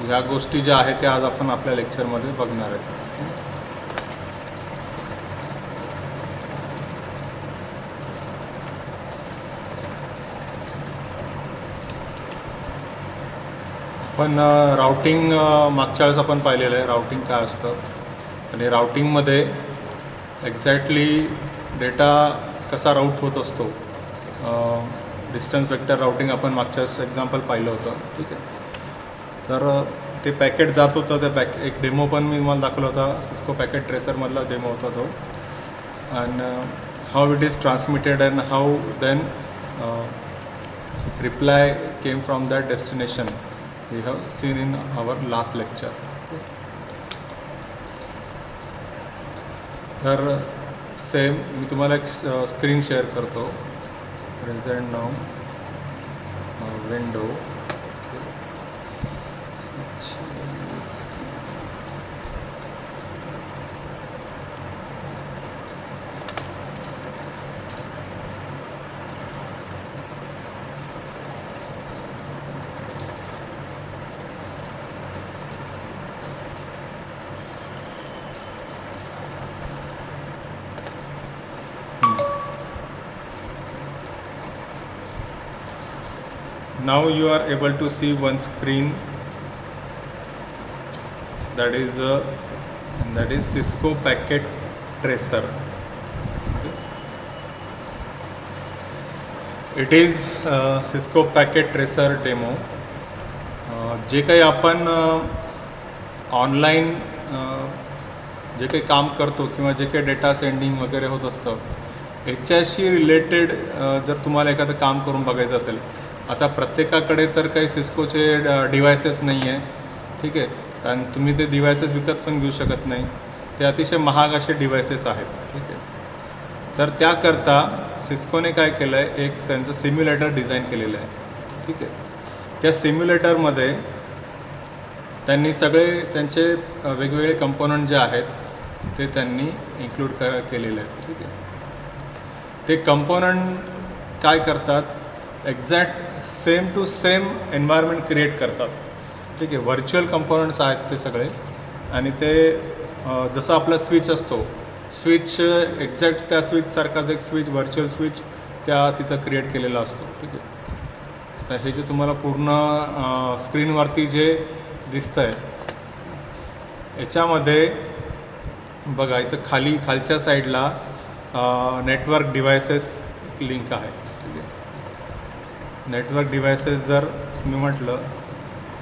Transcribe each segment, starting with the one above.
ह्या गोष्टी ज्या आहेत त्या आज आपण आपल्या लेक्चरमध्ये बघणार आहेत. पण राउटिंग मागच्या वेळेस आपण पाहिलेलं आहे राउटिंग काय असतं आणि राउटिंगमध्ये एक्झॅक्टली डेटा कसा राऊट होत असतो. डिस्टन्स वेक्टर राउटिंग आपण मागच्या वेळेस एक्झाम्पल पाहिलं होतं. ठीक आहे, तर ते पॅकेट जात होतं. त्या एक डेमो पण मी तुम्हाला दाखवला होता. सिस्को पॅकेट ट्रेसरमधला डेमो होता तो. And how it is transmitted and how then reply came from that destination we have seen in our last lecture. तर सेम मी तुम्हाला एक स्क्रीन शेअर करतो. Present now window. Now you are able to see one screen that is Cisco Packet Tracer. It is Cisco Packet Tracer demo. जे काही आपण online जे काही काम करतो किंवा जे काही डेटा सेंडिंग वगैरे होत असतं ह्याच्याशी रिलेटेड जर तुम्हाला एखादं काम करून बघायचं असेल. आता प्रत्येकाकडे तर काही सिस्कोचे डिव्हायसेस नाही आहे. ठीक आहे, कारण तुम्ही ते डिव्हायसेस विकत पण घेऊ शकत नाही. ते अतिशय महाग असे डिव्हायसेस आहेत. ठीक आहे, तर त्याकरता सिस्कोने काय केलं आहे, एक त्यांचं सिम्युलेटर डिझाईन केलेलं आहे. ठीक आहे, त्या सिम्युलेटरमध्ये त्यांनी सगळे त्यांचे वेगवेगळे कंपोनंट जे आहेत ते त्यांनी इन्क्लूड केलेले आहेत. ठीक आहे, ते कंपोनंट काय करतात, exact same to same environment create करतात. ठीक आहे, व्हर्च्युअल कंपोनंट्स आहेत ते सगळे. आणि ते जसं आपला स्विच असतो, स्विच एक्झॅक्ट त्या स्विचसारखाच एक स्विच व्हर्च्युअल स्विच त्या तिथं क्रिएट केलेला असतो. ठीक आहे, तर हे जे तुम्हाला पूर्ण स्क्रीनवरती जे दिसतं आहे याच्यामध्ये बघा, इथं खालच्या साईडला नेटवर्क डिव्हायसेस एक लिंक आहे. ठीक आहे, नेटवर्क डिव्हायसेस जर तुम्ही म्हटलं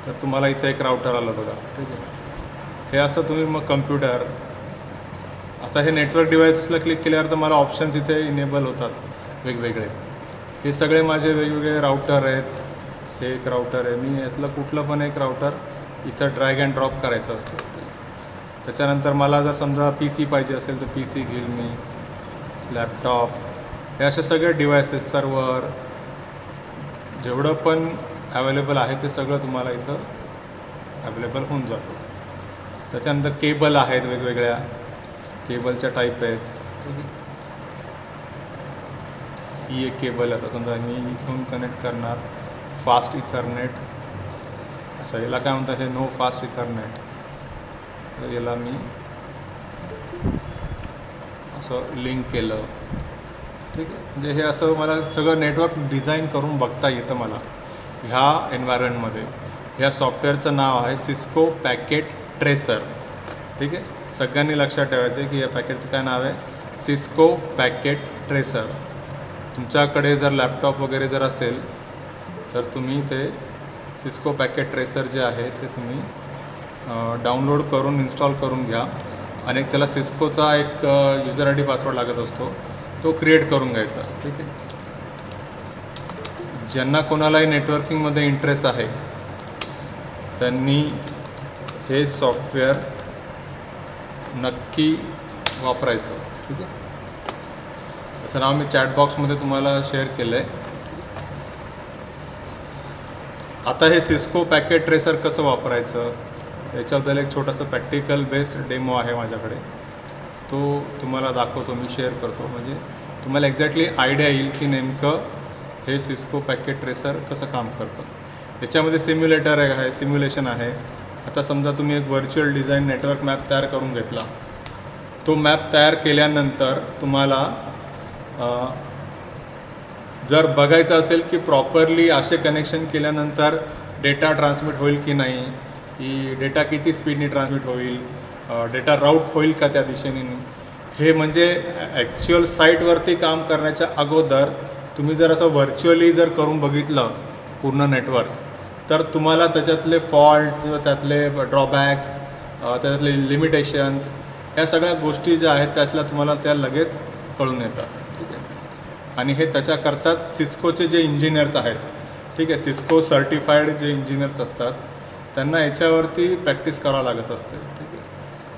तर तुम्हाला इथं एक राउटर आलं बघा. ठीक आहे, हे असं तुम्ही मग कम्प्युटर. आता हे नेटवर्क डिव्हायसेसला क्लिक केल्यावर तर मला ऑप्शन्स इथे इनेबल होतात वेगवेगळे. हे सगळे माझे वेगवेगळे राउटर आहेत. हे एक राउटर आहे. मी यातलं कुठलं पण एक राउटर इथं ड्रॅग अँड ड्रॉप करायचं असतं. त्याच्यानंतर मला जर समजा PC पाहिजे असेल तर PC घेईल मी, लॅपटॉप, हे असे सगळे डिव्हायसेस, सर्वर, जेवढं पण अवेलेबल आहे ते सगळं तुम्हाला इथं अवेलेबल होऊन जातं. त्याच्यानंतर केबल आहेत, वेगवेगळ्या केबलच्या टाईप आहेत. ठीक आहे, ही एक केबल आहे. आता समजा मी इथून कनेक्ट करणार फास्ट इथरनेट. अच्छा, याला काय म्हणतात, हे नो फास्ट इथरनेट. तर याला मी असं लिंक केलं. ठीक आहे, म्हणजे हे असं मला सगळं नेटवर्क डिझाईन करून बघता येतं मला ह्या एन्व्हायरमेंटमध्ये. ह्या सॉफ्टवेअरचं नाव आहे सिस्को पॅकेट ट्रेसर. ठीक आहे, सगळ्यांनी लक्षात ठेवायचं आहे की या पॅकेटचं काय नाव आहे, सिस्को पॅकेट ट्रेसर. तुमच्याकडे जर लॅपटॉप वगैरे जर असेल तर तुम्ही ते सिस्को पॅकेट ट्रेसर जे आहे ते तुम्ही डाउनलोड करून इन्स्टॉल करून घ्या. आणि त्याला सिस्कोचा एक युजर ID पासवर्ड लागत असतो, तो क्रिएट करून घ्यायचा. ठीक आहे, ज्यांना कोणालाही नेटवर्किंगमध्ये इंटरेस्ट आहे त्यांनी हे सॉफ्टवेअर नक्की वापरायचं. ठीक आहे, त्याचं नाव मी चॅटबॉक्समध्ये तुम्हाला शेअर केलं आहे. आता हे सिस्को पॅकेट ट्रेसर कसं वापरायचं त्याच्याबद्दल एक छोटासा प्रॅक्टिकल बेस्ड डेमो आहे माझ्याकडे. तो तुम्हाला दाखवतो, मी शेअर करतो, म्हणजे तुम्हाला एक्झॅक्टली आयडिया येईल की नेमकं हे सिस्को पॅकेट ट्रेसर कसं काम करतं. याच्यामध्ये सिम्युलेटर आहे, सिम्युलेशन आहे. आता समजा तुम्ही एक व्हर्च्युअल डिझाईन नेटवर्क मॅप तयार करून घेतला. तो मॅप तयार केल्यानंतर तुम्हाला जर बघायचं असेल की प्रॉपरली असे कनेक्शन केल्यानंतर डेटा ट्रान्समिट होईल की नाही, की डेटा किती स्पीडने ट्रान्समिट होईल, डेटा राऊट होईल का त्या दिशेने, हे म्हणजे ॲक्च्युअल साईटवरती काम करण्याच्या अगोदर तुम्ही जर असं व्हर्च्युअली जर करून बघितलं पूर्ण नेटवर्क, तर तुम्हाला त्याच्यातले फॉल्ट किंवा त्यातले ड्रॉबॅक्स, त्याच्यातले लिमिटेशन्स, ह्या सगळ्या गोष्टी ज्या आहेत त्यातल्या तुम्हाला त्या लगेच कळून येतात. ठीक आहे. आणि हे त्याच्याकरतात सिस्कोचे जे इंजिनियर्स आहेत, ठीक आहे, सिस्को सर्टिफाईड जे इंजिनियर्स असतात त्यांना याच्यावरती प्रॅक्टिस करावं लागत असते. ठीक आहे.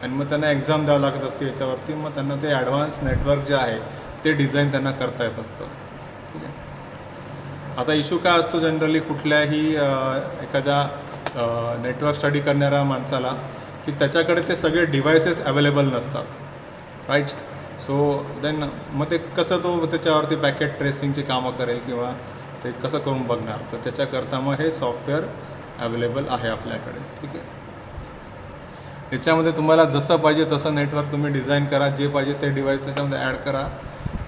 आणि मग त्यांना एक्झाम द्यावं लागत असते याच्यावरती. मग त्यांना ते ॲडव्हान्स नेटवर्क जे आहे ते डिझाईन त्यांना करता येत असतं. ठीक आहे. आता इश्यू काय असतो जनरली कुठल्याही एखाद्या नेटवर्क स्टडी करणाऱ्या माणसाला, की त्याच्याकडे ते सगळे डिव्हायसेस अवेलेबल नसतात. राईट. सो देन मग ते कसं तो त्याच्यावरती पॅकेट ट्रेसिंगची कामं करेल किंवा ते कसं करून बघणार, तर त्याच्याकरता मग हे सॉफ्टवेअर अवेलेबल आहे आपल्याकडे. ठीक आहे. याच्यामध्ये तुम्हाला जसं पाहिजे तसं नेटवर्क तुम्ही डिझाईन करा, जे पाहिजे ते डिव्हाइस त्याच्यामध्ये ॲड करा.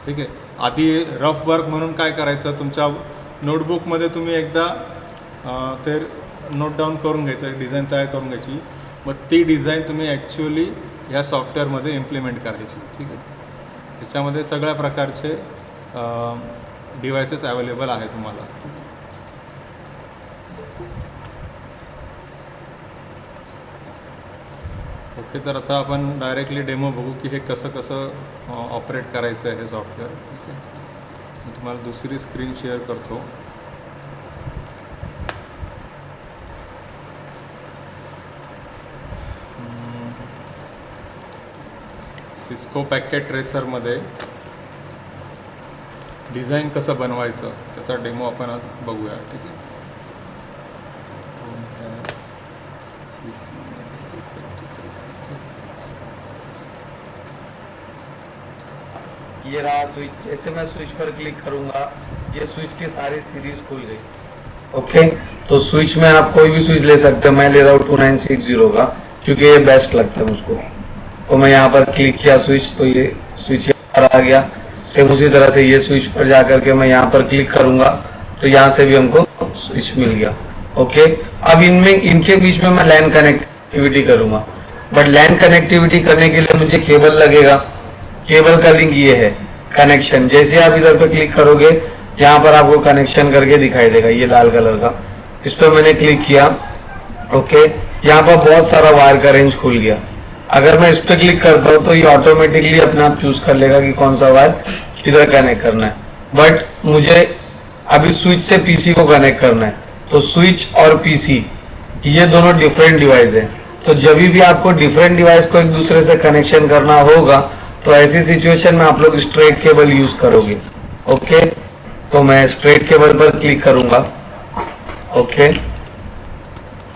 ठीक आहे. आधी रफ वर्क म्हणून काय करायचं, तुमच्या नोटबुकमध्ये तुम्ही एकदा ते नोट डाऊन करून घ्यायचं, डिझाईन तयार करून घ्यायची. मग ती डिझाईन तुम्ही ॲक्च्युअली ह्या सॉफ्टवेअरमध्ये इम्प्लिमेंट करायची. ठीक आहे. याच्यामध्ये सगळ्या प्रकारचे डिव्हायसेस अवेलेबल आहे तुम्हाला. ओके. तर आता आपण डायरेक्टली डेमो बघू की हे कसं ऑपरेट करायचं आहे हे सॉफ्टवेअर. ठीक आहे. मी तुम्हाला दुसरी स्क्रीन शेअर करतो. सिस्को पॅकेट ट्रेसरमध्ये डिझाईन कसं बनवायचं त्याचा डेमो आपण आज बघूया. ठीक आहे. ये रहा स्विच. जैसे मैं स्विच पर क्लिक करूंगा ये स्विच की सारी सीरीज खुल गई. ओके. तो स्विच में आप कोई भी स्विच ले सकते हैं. मैं ले रहा हूँ 2960 का क्योंकि ये बेस्ट लगता है मुझको. तो मैं यहाँ पर क्लिक किया स्विच, तो ये स्विच यहाँ पर आ गया. सेम उसी तरह से ये स्विच पर जाकर के मैं यहाँ पर क्लिक करूंगा तो यहाँ से भी हमको स्विच मिल गया. ओके. अब इनमें इनके बीच में मैं लैन कनेक्टिविटी करूंगा, बट लैन कनेक्टिविटी करने के लिए मुझे केबल लगेगा. केबल का लिंक ये है कनेक्शन. जैसे आप इधर पे क्लिक करोगे यहाँ पर आपको कनेक्शन करके दिखाई देगा, ये लाल कलर का. इस पर मैंने क्लिक किया. ओके. यहाँ पर बहुत सारा वायर का रेंज खुल गया. अगर मैं इस पर क्लिक करता हूँ तो ये ऑटोमेटिकली अपने आप चूज कर लेगा कि कौन सा वायर किधर कनेक्ट करना है. बट मुझे अभी स्विच से पीसी को कनेक्ट करना है. तो स्विच और पीसी ये दोनों डिफरेंट डिवाइस है. तो जब भी आपको डिफरेंट डिवाइस को एक दूसरे से कनेक्शन करना होगा तो ऐसी सिचुएशन में आप लोग स्ट्रेट केबल यूज करोगे. ओके. तो मैं स्ट्रेट केबल पर क्लिक करूंगा. ओके.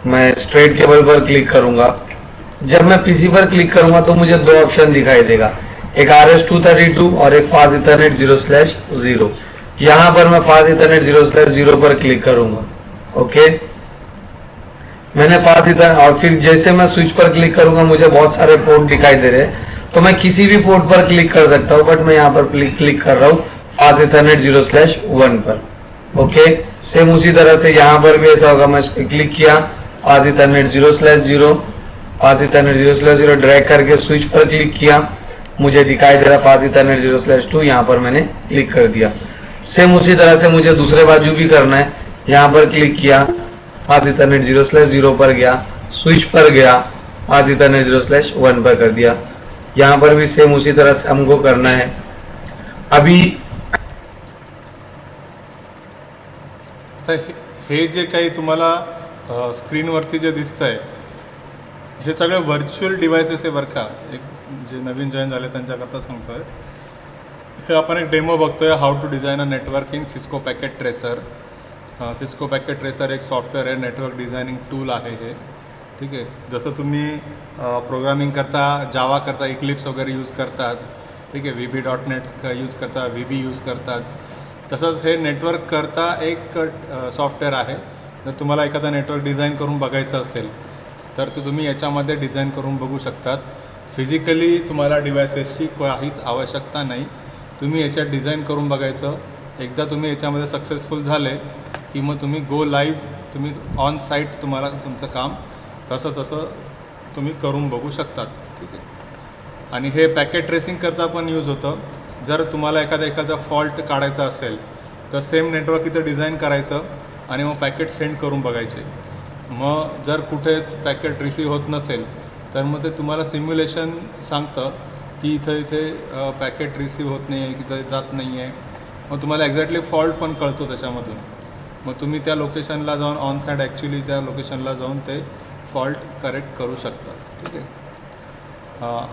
मैं स्ट्रेट केबल पर क्लिक करूंगा. जब मैं पीसी पर क्लिक करूंगा तो मुझे दो ऑप्शन दिखाई देगा, एक RS-232 और एक फास्ट इथरनेट 0/0. यहां पर मैं फास्ट इथरनेट 0/0 पर क्लिक करूंगा. ओके. मैंने फास्ट इथरनेट, और फिर जैसे मैं स्विच पर क्लिक करूंगा मुझे बहुत सारे पोर्ट दिखाई दे रहे हैं. तो मैं किसी भी पोर्ट पर क्लिक कर सकता हूं, बट मैं यहाँ पर क्लिक कर रहा हूँ फास्ट इथरनेट 0/1 पर. ओके. सेम उसी तरह से यहाँ पर भी ऐसा होगा. मैं इस पर क्लिक किया, fast Ethernet 0/0, fast Ethernet 0/0 drag करके स्विच पर क्लिक किया, मुझे दिखाई दे रहा फास्ट इथरनेट 0/2. यहाँ पर मैंने क्लिक कर दिया. सेम उसी तरह से मुझे दूसरे बाजू भी करना है. यहाँ पर क्लिक किया, फास्ट इथरनेट 0/0 पर गया, स्विच पर गया, फास्ट इथरनेट 0/1 पर कर दिया. यहाँ पर भी सेम उसी तरह से हमको करना है. अभी हे जे काही तुम्हाला स्क्रीनवरती जे दिसतंय हे सगळे व्हर्च्युअल डिव्हायसेस आहे बरं का. एक जे नवीन जॉईन झाले त्यांच्याकरता सांगतोय. हे आपण एक डेमो बघतोय, how to design a network in Cisco packet tracer. Cisco packet tracer एक सॉफ्टवेअर आहे, नेटवर्क डिझायनिंग टूल आहे हे. ठीक आहे. जसं तुम्ही प्रोग्रामिंग करता, जावा करता, इक्लिप्स वगैरे यूज करतात. ठीक आहे. VB.NET यूज करता, VB यूज करतात. तसंच हे नेटवर्क करता एक सॉफ्टवेअर आहे. जर तुम्हाला एखादा नेटवर्क डिझाईन करून बघायचं असेल तर ते तुम्ही याच्यामध्ये डिझाईन करून बघू शकतात. फिजिकली तुम्हाला डिव्हायसेसची काहीच आवश्यकता नाही, तुम्ही याच्यात डिझाईन करून बघायचं. एकदा तुम्ही याच्यामध्ये सक्सेसफुल झाले की मग तुम्ही गो लाईव्ह, तुम्ही ऑन साईट तुम्हाला तुमचं काम तसं तुम्ही करून बघू शकतात. ठीक आहे. आणि हे पॅकेट ट्रेसिंग करता पण यूज होतं. जर तुम्हाला एखादा फॉल्ट काढायचा असेल तर सेम नेटवर्क इथं डिझाईन करायचं आणि मग पॅकेट सेंड करून बघायचे. मग जर कुठे पॅकेट रिसीव होत नसेल तर मग ते तुम्हाला सिम्युलेशन सांगतं की इथे पॅकेट रिसीव होत नाही आहे, इथं जात नाही आहे. मग तुम्हाला एक्झॅक्टली फॉल्ट पण कळतो त्याच्यामधून. मग तुम्ही त्या लोकेशनला जाऊन ऑन साईड ॲक्च्युली त्या लोकेशनला जाऊन ते फॉल्ट करेक्ट करू शकतात. ठीक आहे.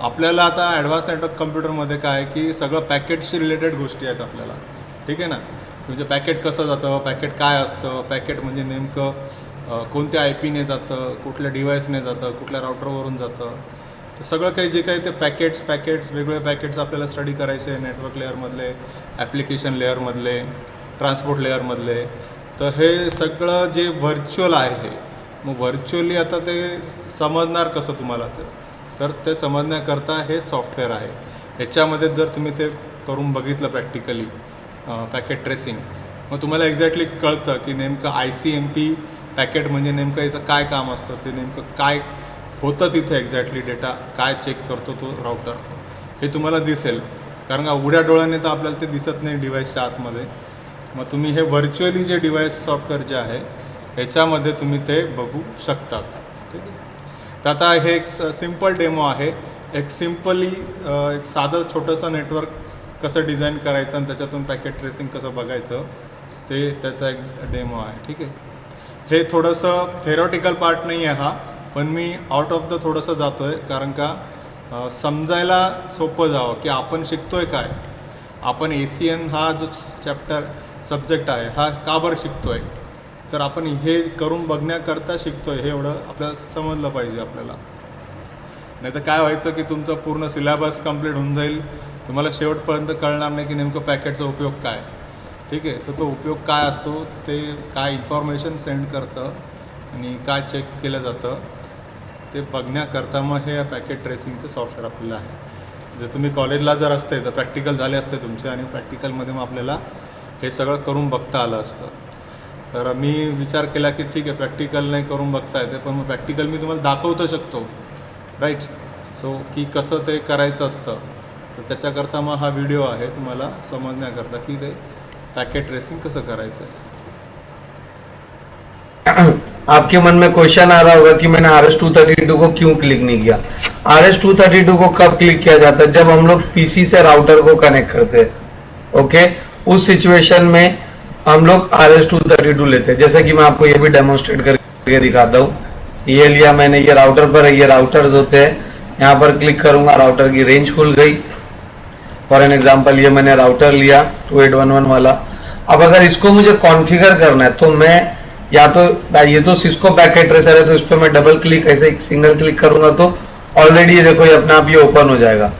आपल्याला आता ॲडव्हान्स नेटवर्क कम्प्युटरमध्ये काय आहे की सगळं पॅकेटशी रिलेटेड गोष्टी आहेत आपल्याला. ठीक आहे ना. म्हणजे पॅकेट कसं जातं, पॅकेट काय असतं, पॅकेट म्हणजे नेमकं कोणत्या आय पीने जातं, कुठल्या डिव्हाइसने जातं, कुठल्या राउटरवरून जातं. तर सगळं काही जे काही ते पॅकेट्स वेगवेगळे पॅकेट्स आपल्याला स्टडी करायचे, नेटवर्क लेअरमधले, ॲप्लिकेशन लेअरमधले, ट्रान्सपोर्ट लेअरमधले. तर हे सगळं जे व्हर्च्युअल आहे, मग व्हर्च्युअली आता ते समजणार कसं तुम्हाला तर ते समजण्याकरता हे सॉफ्टवेअर आहे. ह्याच्यामध्ये जर तुम्ही ते करून बघितलं प्रॅक्टिकली पॅकेट ट्रेसिंग, मग तुम्हाला एक्झॅक्टली कळतं की नेमकं ICMP पॅकेट म्हणजे नेमकं याचं काय काम असतं, ते नेमकं काय होतं तिथे, एक्झॅक्टली डेटा काय चेक करतो तो राउटर, हे तुम्हाला दिसेल. कारण का उघड्या डोळ्याने तर आपल्याला ते दिसत नाही डिव्हाइसच्या आतमध्ये. मग तुम्ही हे व्हर्च्युअली जे डिव्हाइस सॉफ्टवेअर जे आहे ह्याच्यामध्ये तुम्ही ते बघू शकतात. ठीक आहे. तर आता हे एक सिम्पल डेमो आहे. एक एक साधं छोटंसं नेटवर्क कसं डिझाईन करायचं आणि त्याच्यातून पॅकेट ट्रेसिंग कसं बघायचं ते त्याचा एक डेमो आहे. ठीक आहे. हे थोडंसं थेरॉटिकल पार्ट नाही आहे हा, पण मी आउट ऑफ द थोडंसं जातो आहे कारण का समजायला सोपं जावं की आपण शिकतो आहे काय, आपण ACN हा जो सब्जेक्ट आहे हा का बरं शिकतो आहे, तर आपण हे करून बघण्याकरता शिकतो आहे हे एवढं आपल्याला समजलं पाहिजे आपल्याला. नाही तर काय व्हायचं की तुमचं पूर्ण सिलेबस कंप्लीट होऊन जाईल, तुम्हाला शेवटपर्यंत कळणार नाही की नेमकं पॅकेटचा उपयोग काय. ठीक आहे. तर तो उपयोग काय असतो, ते काय इन्फॉर्मेशन सेंड करतं आणि काय चेक केलं जातं ते बघण्याकरता मग हे पॅकेट ट्रेसिंगचं सॉफ्टवेअर आपल्याला आहे. जर तुम्ही कॉलेजला जर असते तर प्रॅक्टिकल झाले असते तुमचे आणि प्रॅक्टिकलमध्ये मग आपल्याला हे सगळं करून बघता आलं असतं. तर मी विचार केला की ठीक आहे प्रॅक्टिकल नाही करून बघता येते, पण मग प्रॅक्टिकल मी तुम्हाला दाखवू शकतो, राईट. सो की कसं ते करायचं असतं. तर त्याच्याकरता मग हा व्हिडिओ आहे तुम्हाला समजण्याकरता की ते पॅकेट ट्रेसिंग कसं करायचं आहे. आपके मन में क्वेश्चन आ रहा होगा कि मैंने RS-232 को क्यों क्लिक नहीं किया. RS-232 को कब क्लिक किया जाता है, जब हम लोग PC से राउटर को कनेक्ट करते हैं. ओके. उस सिचुएशन में हम लोग RS-232 लेते हैं. जैसे कि मैं आपको ये भी डेमोन्स्ट्रेट करके दिखाता हूँ. ये लिया मैंने, ये राउटर पर है, ये राउटर्स होते हैं. यहाँ पर क्लिक करूंगा, राउटर की रेंज खुल गई. फॉर एन एग्जाम्पल ये मैंने राउटर लिया 2811 वाला. अब अगर इसको मुझे कॉन्फ़िगर करना है तो मैं या तो ये तो सिस्को पैकेट ट्रेसर है तो इस पर मैं डबल क्लिक ऐसे सिंगल क्लिक करूंगा तो ऑलरेडी ये देखो ये अपने आप ये ओपन हो जाएगा.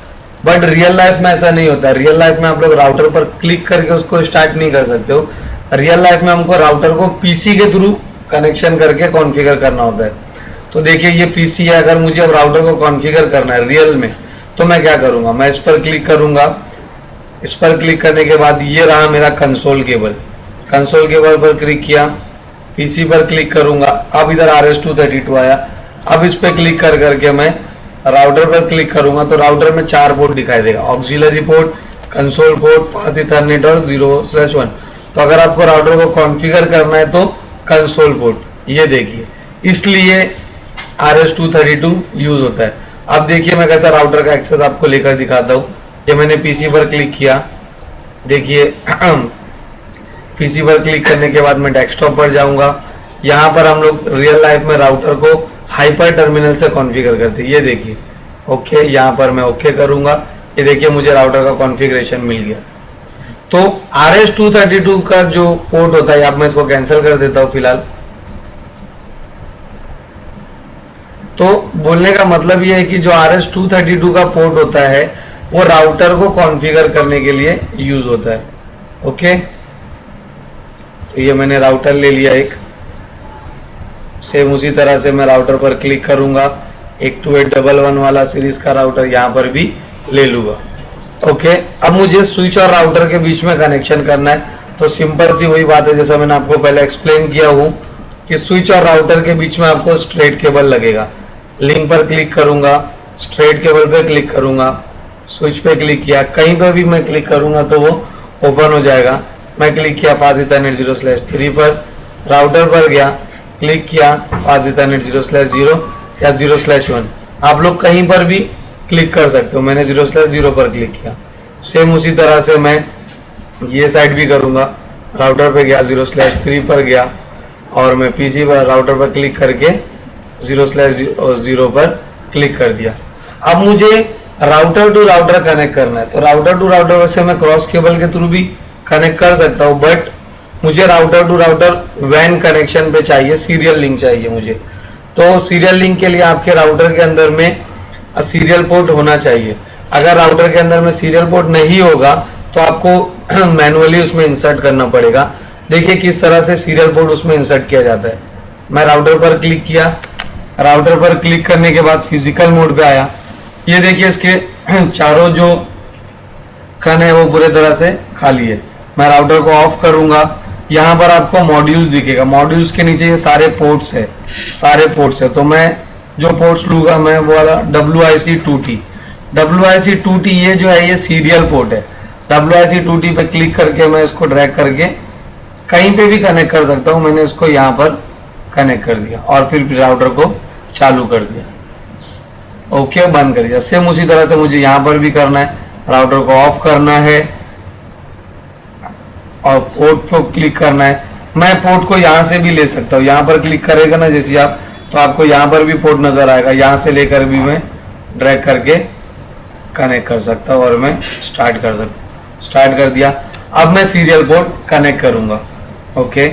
बट रियल लाइफ में ऐसा नहीं होता है. रियल लाइफ में आप लोग राउटर पर क्लिक करके उसको स्टार्ट नहीं कर सकते हो. रियल लाइफ में हमको राउटर को पीसी के थ्रू कनेक्शन करके कॉन्फ़िगर करना होता है. तो देखिए ये पीसी है, अगर मुझे अब राउटर को कॉन्फ़िगर करना है रियल में तो मैं क्या करूंगा, मैं इस पर क्लिक करूंगा. इस पर क्लिक करने के बाद ये रहा मेरा कंसोल केबल. कंसोल केबल पर क्लिक किया, पीसी पर क्लिक करूंगा. अब इधर RS-232 आया. अब इस पर क्लिक कर करके मैं राउटर पर क्लिक करूंगा तो राउटर में 4 पोर्ट दिखाई देगा, auxiliary port, console port, fast Ethernet और 0/1. तो अगर आपको राउटर को कॉन्फ़िगर करना है तो कंसोल पोर्ट ये देखिए, इसलिए RS-232 यूज होता है. अब देखिए मैं कैसा राउटर का एक्सेस आपको लेकर दिखाता हूँ. ये मैंने पीसी पर क्लिक किया, देखिए पीसी पर क्लिक करने के बाद मैं डेस्कटॉप पर जाऊंगा. यहाँ पर हम लोग रियल लाइफ में राउटर को हाइपर टर्मिनल से कॉन्फ़िगर करते हैं. ये देखिए ओके, यहाँ पर मैं ओके करूंगा. ये देखिए मुझे राउटर का कॉन्फ़िगरेशन मिल गया. तो RS-232 का जो पोर्ट होता है, अब मैं इसको कैंसिल कर देता हूँ फिलहाल. तो बोलने का मतलब ये है कि जो RS-232 का पोर्ट होता है वो राउटर को कॉन्फ़िगर करने के लिए यूज होता है. ओके. तो ये मैंने राउटर ले लिया एक. सेम उसी तरह से मैं राउटर पर क्लिक करूंगा, 82811 वाला सीरीज का राउटर यहाँ पर भी ले लूंगा। ओके, अब मुझे स्विच और राउटर के बीच में कनेक्शन करना है, तो सिंपल सी वही बात है जैसा मैंने आपको पहले एक्सप्लेन किया हूँ कि स्विच और राउटर के बीच में आपको स्ट्रेट केबल लगेगा। लिंक पर क्लिक करूंगा, स्ट्रेट केबल पे क्लिक करूंगा, स्विच पे क्लिक किया, कहीं पर भी मैं क्लिक करूंगा तो वो ओपन हो जाएगा। मैं क्लिक किया फास्ट इथरनेट 0/3 पर, राउटर पर गया, क्लिक किया फास्ट इथरनेट 0/0 या 0/1, आप लोग कहीं पर भी क्लिक कर सकते हो। मैंने 0/0 पर क्लिक किया। सेम उसी तरह से मैं ये साइड भी करूंगा, राउटर पे गया 0/3 पर गया और मैं पीसी पर राउटर पर क्लिक करके 0/0 पर क्लिक कर दिया। अब मुझे राउटर टू राउटर कनेक्ट करना है, तो राउटर टू राउटर वैसे मैं क्रॉस केबल के थ्रू भी कनेक्ट कर सकता हूँ, बट मुझे राउटर टू राउटर वैन कनेक्शन पे चाहिए, सीरियल लिंक चाहिए मुझे। तो सीरियल लिंक के लिए आपके राउटर के अंदर में सीरियल पोर्ट होना चाहिए। अगर राउटर के अंदर में सीरियल पोर्ट नहीं होगा तो आपको मैनुअली उसमें इंसर्ट करना पड़ेगा। देखिए किस तरह से सीरियल पोर्ट उसमें इंसर्ट किया जाता है। मैं राउटर पर क्लिक किया, राउटर पर क्लिक करने के बाद फिजिकल मोड पे आया। ये देखिए इसके चारों जो खन है वो पूरे तरह से खाली है। मैं राउटर को ऑफ करूंगा, यहाँ पर आपको मॉड्यूल्स दिखेगा, मॉड्यूल्स के नीचे ये सारे पोर्ट्स है, सारे पोर्ट्स है। तो मैं जो पोर्ट्स लूंगा मैं वो वाला WIC2T, WIC2T ये जो है ये सीरियल पोर्ट है। WIC2T पे क्लिक करके मैं इसको ड्रैग करके कहीं पे भी कनेक्ट कर सकता हूँ। मैंने इसको यहाँ पर कनेक्ट कर दिया और फिर राउटर को चालू कर दिया, ओके बंद कर दिया। सेम उसी तरह से मुझे यहाँ पर भी करना है, राउटर को ऑफ करना है और पोर्ट को क्लिक करना है। मैं पोर्ट को यहाँ से भी ले सकता हूँ, यहाँ पर क्लिक करेगा ना जैसे आप, तो आपको यहाँ पर भी पोर्ट नजर आएगा, यहाँ से लेकर भी मैं ड्रैग करके कनेक्ट कर सकता हूँ और मैं स्टार्ट कर दिया। अब मैं सीरियल पोर्ट कनेक्ट करूंगा। ओके,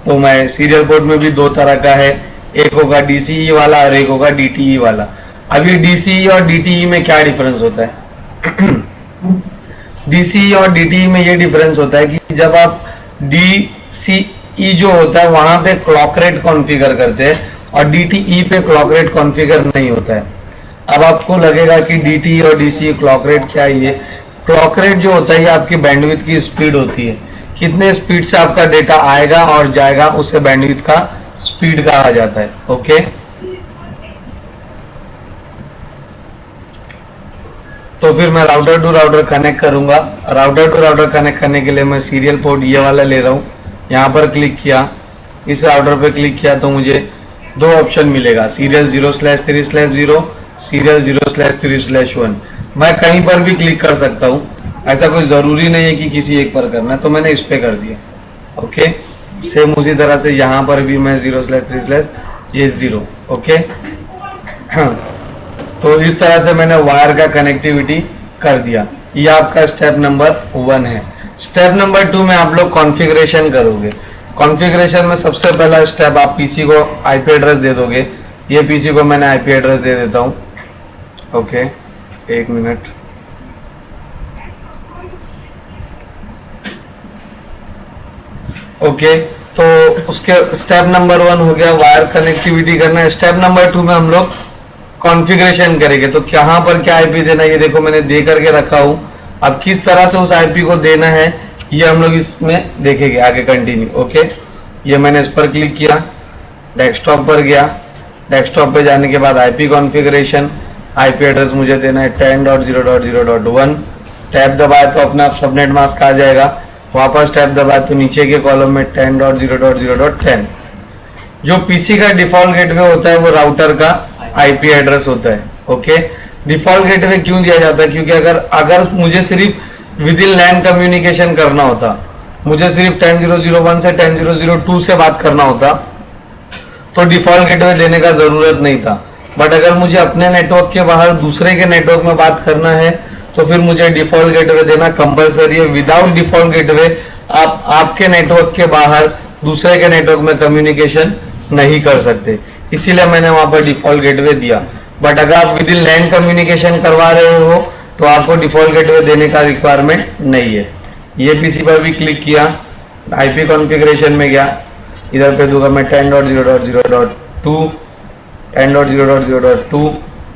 तो मैं सीरियल पोर्ट में भी दो तरह का है, एक होगा DCE वाला और एक होगा DTE वाला। अब ये DCE और DTE में क्या डिफरेंस होता है? DCE और DTE में ये डिफरेंस होता है कि जब आप DCE जो होता है वहां पे क्लॉक रेट कॉन्फ़िगर करते हैं और DTE पे क्लॉक रेट कॉन्फ़िगर नहीं होता है। अब आपको लगेगा कि DTE और DCE क्लॉक रेट क्या है? ये क्लॉक रेट जो होता है ये आपकी बैंडविड्थ की स्पीड होती है, कितने स्पीड से आपका डेटा आएगा और जाएगा उसे बैंडविड्थ का स्पीड कहा जाता है। ओके, तो फिर मैं राउटर टू राउटर कनेक्ट करूंगा। राउटर टू राउटर कनेक्ट करने के लिए मैं सीरियल पोर्ट ये वाला ले रहा हूँ, यहाँ पर क्लिक किया, इस राउटर पर क्लिक किया तो मुझे दो ऑप्शन मिलेगा, सीरियल 0/3/0, सीरियल 0/3/1। मैं कहीं पर भी क्लिक कर सकता हूँ, ऐसा कोई जरूरी नहीं है कि किसी एक पर करना है, तो मैंने इस पे कर दिया। ओके, सेम उसी तरह से यहाँ पर भी मैं 0/3/0। ओके, तो इस तरह से मैंने वायर का कनेक्टिविटी कर दिया। ये आपका स्टेप नंबर 1 है। स्टेप नंबर 2 में आप लोग कॉन्फ़िगरेशन करोगे। कॉन्फ़िगरेशन में सबसे पहला स्टेप आप पीसी को आईपी एड्रेस दे दोगे। ये पीसी को मैंने आईपी एड्रेस दे देता हूँ। ओके, एक मिनट। ओके, तो उसके स्टेप नंबर 1 हो गया वायर कनेक्टिविटी करना। स्टेप नंबर 2 में हम लोग कॉन्फ़िगरेशन करेंगे। तो कहाँ पर क्या आईपी देना है ये देखो मैंने दे करके रखा हूँ। अब किस तरह से उस आईपी को देना है ये हम लोग इसमें देखेंगे आगे कंटिन्यू। ओके, ये मैंने इस पर क्लिक किया, डेस्कटॉप पर गया, डेस्कटॉप पे जाने के बाद आईपी कॉन्फ़िगरेशन, आईपी एड्रेस मुझे देना है 10.0.0.1। टैब दबाए तो अपना आप सबनेट मास्क आ जाएगा, वापस टैब दबाए तो नीचे के कॉलम में 10.0.0.10। जो पीसी का डिफॉल्ट गेटवे होता है वो राउटर का आईपी एड्रेस होता है। ओके, डिफॉल्ट गेटवे क्यों दिया जाता है? क्योंकि अगर मुझे सिर्फ विद इन लैन कम्युनिकेशन करना होता, मुझे सिर्फ 10.0.0.1 से 10.0.0.2 से बात करना होता तो डिफॉल्ट गेटवे देने का जरूरत नहीं था। बट अगर मुझे अपने नेटवर्क के बाहर दूसरे के नेटवर्क में बात करना है तो फिर मुझे डिफॉल्ट गेटवे देना कंपलसरी है। विदाउट डिफॉल्ट गेटवे आप आपके नेटवर्क के बाहर दूसरे के नेटवर्क में कम्युनिकेशन नहीं कर सकते, इसीलिए मैंने वहां पर डिफॉल्ट गेटवे दिया। बट अगर आप विद इन लैन कम्युनिकेशन करवा रहे हो तो आपको डिफॉल्ट गेटवे देने का रिक्वायरमेंट नहीं है। ये पीसी पर भी क्लिक किया, आईपी कॉन्फ़िगरेशन में गया, इधर पे दूंगा मैं 10.0.0.1 2 10.0.0.2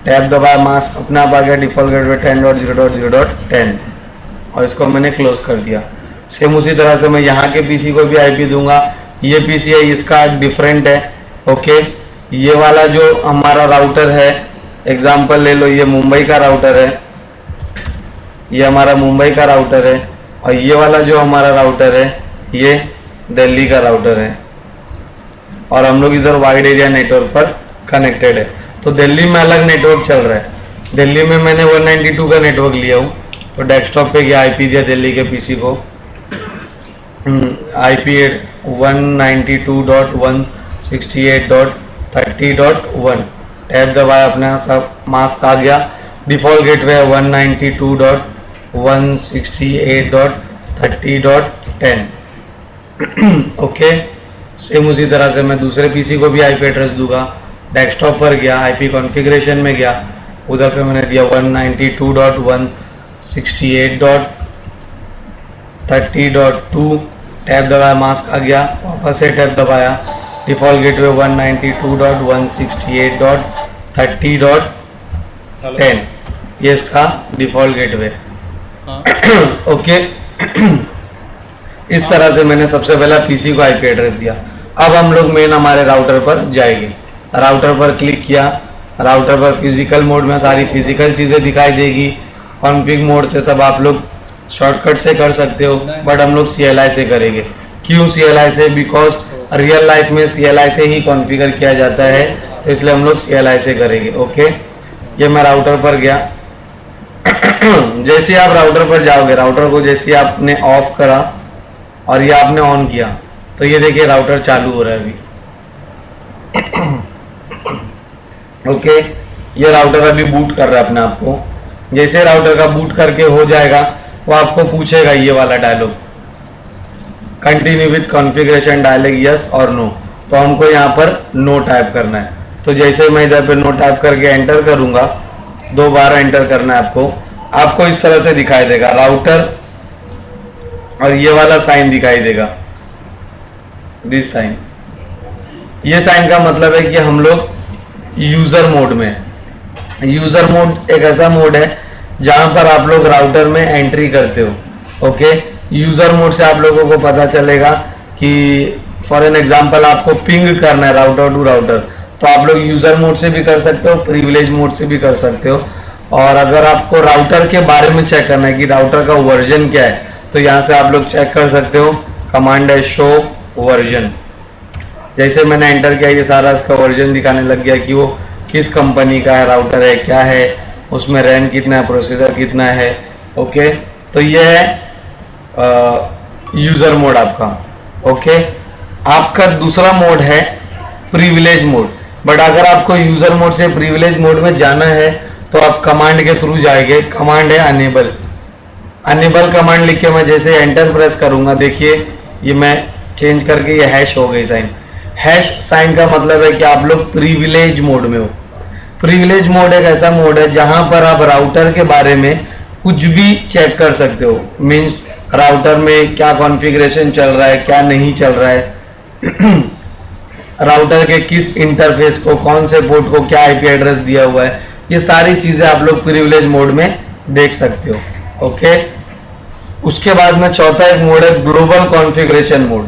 टैब दबाया, मास्क अपने आप आ गया डिफॉल्ट गेटवे 10.0.0.10 और इसको मैंने क्लोज कर दिया। सेम उसी तरह से मैं यहाँ के पीसी को भी आईपी दूंगा। ये पीसी है, इसका डिफरेंट है। ओके, ये वाला जो हमारा राउटर है, एग्जांपल ले लो, ये मुंबई का राउटर है, ये हमारा मुंबई का राउटर है, और ये वाला जो हमारा राउटर है ये दिल्ली का राउटर है, और हम लोग इधर वाइड एरिया नेटवर्क पर कनेक्टेड है। तो दिल्ली में अलग नेटवर्क चल रहा है, दिल्ली में मैंने 192 का नेटवर्क लिया हूँ, तो डेस्कटॉप पे गया, आईपी दिया दिल्ली के पीसी को, आईपी 192.168.30.1 टैब दबाया, अपने सब मास्क आ गया, डिफॉल्ट गेटवे 192.168.30.10 ओके। सेम उसी तरह से मैं दूसरे पीसी को भी आईपी एड्रेस दूंगा। डेस्कटॉप पर गया, आईपी कॉन्फ़िगरेशन में गया, उधर पे मैंने दिया 192.168.30.2 टैब दबाया, मास्क आ गया, वापस से टैब दबाया, डिफॉल्ट गेटवे 192.168.30.10 ये इसका डिफॉल्ट गेटवे। हाँ, ओके इस तरह से मैंने सबसे पहला पीसी को आईपी एड्रेस दिया। अब हम लोग मेन हमारे राउटर पर जाएंगे। राउटर पर क्लिक किया, राउटर पर फिजिकल मोड में सारी फिजिकल चीज़ें दिखाई देगी। कॉन्फ़िग मोड से सब आप लोग शॉर्टकट से कर सकते हो, बट हम लोग CLI से करेंगे। क्यों CLI से? बिकॉज रियल लाइफ में CLI से ही कॉन्फ़िगर किया जाता है, तो इसलिए हम लोग CLI से करेंगे। ओके, ये मैं राउटर पर गया। जैसे आप राउटर पर जाओगे, राउटर को जैसे आपने ऑफ करा और ये आपने ऑन किया, तो ये देखिए राउटर चालू हो रहा है अभी। ओके, ये राउटर अभी बूट कर रहा है अपने आप को। जैसे राउटर का बूट करके हो जाएगा, वो आपको पूछेगा ये वाला dialogue, continue with configuration dialogue, yes और नो। तो हमको यहाँ पर नो टाइप करना है। तो जैसे मैं इधर पे नो टाइप करके एंटर करूंगा, 2 बार एंटर करना है आपको इस तरह से दिखाई देगा राउटर, और ये वाला साइन दिखाई देगा, दिस साइन। ये साइन का मतलब है कि हम लोग यूजर मोड में है। यूजर मोड एक ऐसा मोड है जहां पर आप लोग राउटर में एंट्री करते हो। ओके, यूजर मोड से आप लोगों को पता चलेगा कि फॉर एन एग्जांपल आपको पिंग करना है राउटर टू राउटर, तो आप लोग यूजर मोड से भी कर सकते हो, प्रिविलेज मोड से भी कर सकते हो। और अगर आपको राउटर के बारे में चेक करना है कि राउटर का वर्जन क्या है, तो यहाँ से आप लोग चेक कर सकते हो। कमांड है शो वर्जन। जैसे मैंने एंटर किया, ये सारा इसका वर्जन दिखाने लग गया कि वो किस कंपनी का है, राउटर है, क्या है, उसमें रैम कितना है, प्रोसेसर कितना है। ओके, तो ये है यूजर मोड आपका। ओके, आपका दूसरा मोड है प्रिविलेज मोड। बट अगर आपको यूजर मोड से प्रिविलेज मोड में जाना है, तो आप कमांड के थ्रू जाएंगे। कमांड है अनेबल। अनेबल कमांड लिख के मैं जैसे एंटर प्रेस करूंगा, देखिए ये मैं चेंज करके ये हैश हो गई साइन। हैश साइन का मतलब है कि आप लोग प्रिविलेज मोड में हो। प्रिविलेज मोड एक ऐसा मोड है जहां पर आप राउटर के बारे में कुछ भी चेक कर सकते हो। मीन्स राउटर में क्या कॉन्फ़िगरेशन चल रहा है, क्या नहीं चल रहा है, राउटर के किस इंटरफेस को, कौन से पोर्ट को क्या आईपी एड्रेस दिया हुआ है, ये सारी चीजें आप लोग प्रिविलेज मोड में देख सकते हो। ओके, उसके बाद में चौथा एक मोड है ग्लोबल कॉन्फ़िगरेशन मोड।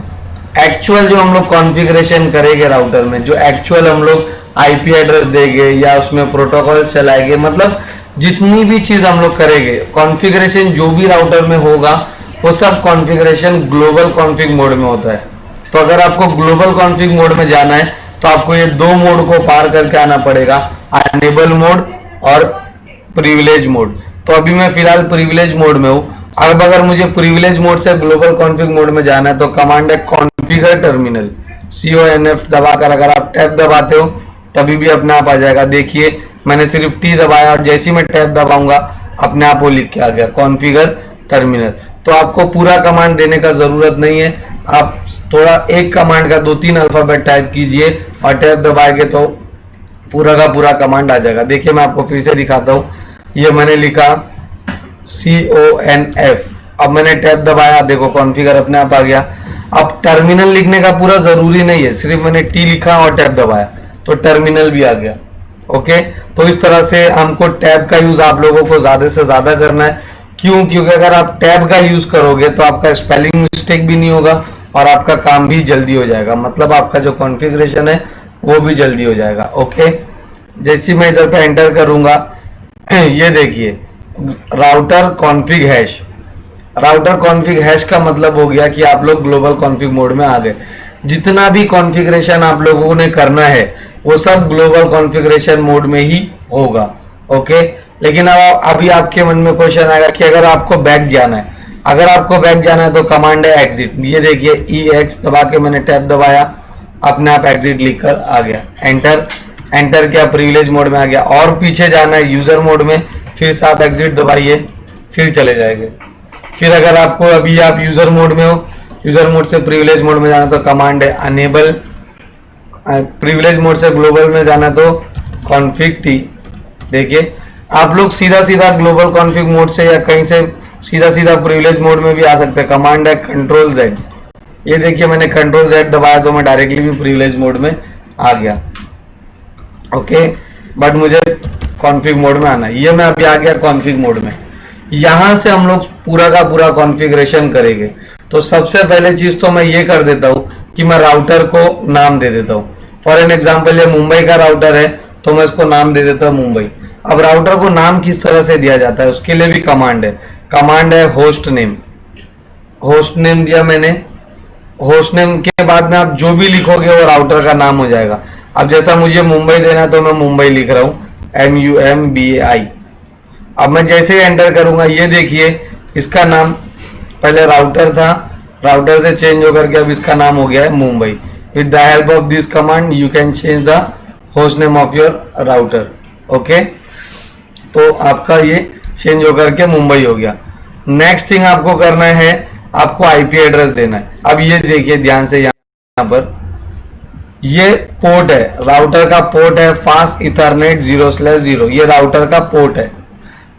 एक्चुअल जो हम लोग कॉन्फ़िगरेशन करेंगे राउटर में, जो एक्चुअल हम लोग आईपी एड्रेस देंगे या उसमें प्रोटोकॉल चलाएंगे, मतलब जितनी भी चीज हम लोग करेंगे, कॉन्फ़िगरेशन जो भी राउटर में होगा वो सब कॉन्फ़िगरेशन ग्लोबल कॉन्फ़िग मोड में होता है। तो अगर आपको ग्लोबल कॉन्फ़िग मोड में जाना है, तो आपको ये 2 मोड को पार करके आना पड़ेगा, अनेबल मोड और प्रिविलेज मोड। तो अभी मैं फिलहाल प्रिविलेज मोड में हूँ। अब अगर मुझे प्रिविलेज मोड से ग्लोबल कॉन्फ़िग मोड में जाना है, तो कमांड है कॉन्फ़िगर टर्मिनल, CONF दबाकर अगर आप टैब दबाते हो तभी भी अपने आप आ जाएगा। देखिए मैंने सिर्फ T दबाया और जैसे ही मैं टैब दबाऊंगा अपने आप वो लिख के आ गया कॉन्फ़िगर टर्मिनल। तो आपको पूरा कमांड देने का जरूरत नहीं है, आप थोड़ा एक कमांड का 2-3 अल्फाबेट टाइप कीजिए और टैब दबाएंगे तो पूरा का पूरा कमांड आ जाएगा। देखिए मैं आपको फिर से दिखाता हूँ। ये मैंने लिखा CONF, अब मैंने टैब दबाया, देखो कॉन्फ़िगर अपने आप आ गया। अब टर्मिनल लिखने का पूरा जरूरी नहीं है, सिर्फ मैंने T लिखा और टैब दबाया, तो टर्मिनल भी आ गया। ओके, तो इस तरह से हमको टैब का यूज आप लोगों को ज्यादा से ज्यादा करना है। क्यों? क्योंकि अगर आप टैब का यूज करोगे तो आपका स्पेलिंग मिस्टेक भी नहीं होगा और आपका काम भी जल्दी हो जाएगा, मतलब आपका जो कॉन्फ़िगरेशन है वो भी जल्दी हो जाएगा। ओके, जैसे मैं इधर पे एंटर करूंगा, ये देखिए router config hash. Router config hash का मतलब हो गया कि आप लोग ग्लोबल कॉन्फ़िग मोड में आ गए। जितना भी कॉन्फ़िगरेशन आप लोगों ने करना है वो सब ग्लोबल कॉन्फ़िगरेशन मोड में ही होगा। ओके, लेकिन अब अभी आपके मन में क्वेश्चन आएगा कि अगर आपको बैक जाना है, अगर आपको बैक जाना है तो कमांड है एग्जिट। ये देखिए EX दबा के मैंने टैब दबाया, अपने आप एग्जिट लिखकर आ गया। एंटर, एंटर किया, प्रिविलेज मोड में आ गया। और पीछे जाना है यूजर मोड में, फिर से आप एग्जिट दबाइए, फिर चले जाएंगे। फिर अगर आपको अभी आप यूजर मोड में हो, यूजर मोड से प्रिविलेज मोड में जाना तो कमांड है अनेबल। प्रिविलेज मोड से ग्लोबल में जाना तो कॉन्फ़िग T। देखिए आप लोग सीधा सीधा ग्लोबल कॉन्फ़िग मोड से या कहीं से सीधा सीधा प्रिविलेज मोड में भी आ सकते हैं। कमांड है कंट्रोल Z। ये देखिए मैंने कंट्रोल Z दबाया तो मैं डायरेक्टली भी प्रिविलेज मोड में आ गया। ओके, बट मुझे कॉन्फ़िग मोड में आना है। ये मैं अभी आ गया कॉन्फ़िग मोड में। यहां से हम लोग पूरा का पूरा कॉन्फ़िगरेशन करेंगे। तो सबसे पहले चीज तो मैं ये कर देता हूं कि मैं राउटर को नाम दे देता हूं। फॉर एन एग्जांपल ये मुंबई का राउटर है तो मैं इसको नाम दे देता हूं मुंबई। अब राउटर को नाम किस तरह से दिया जाता है उसके लिए भी कमांड है। कमांड है होस्ट नेम। होस्ट नेम दिया मैंने। होस्ट नेम के बाद में आप जो भी लिखोगे वो राउटर का नाम हो जाएगा। अब जैसा मुझे मुंबई देना है तो मैं मुंबई लिख रहा हूं MUMBAI। अब मैं जैसे ही एंटर करूंगा ये देखिए इसका नाम पहले राउटर था, राउटर से चेंज होकर के अब इसका नाम हो गया है Mumbai. With the help of this command you can change the host name of your router. Okay, तो आपका ये चेंज होकर के मुंबई हो गया। नेक्स्ट थिंग आपको करना है, आपको IP एड्रेस देना है। अब ये देखिए ध्यान से, यहाँ पर ये पोर्ट है, राउटर का पोर्ट है फास्ट इथरनेट 0/0। ये राउटर का पोर्ट है।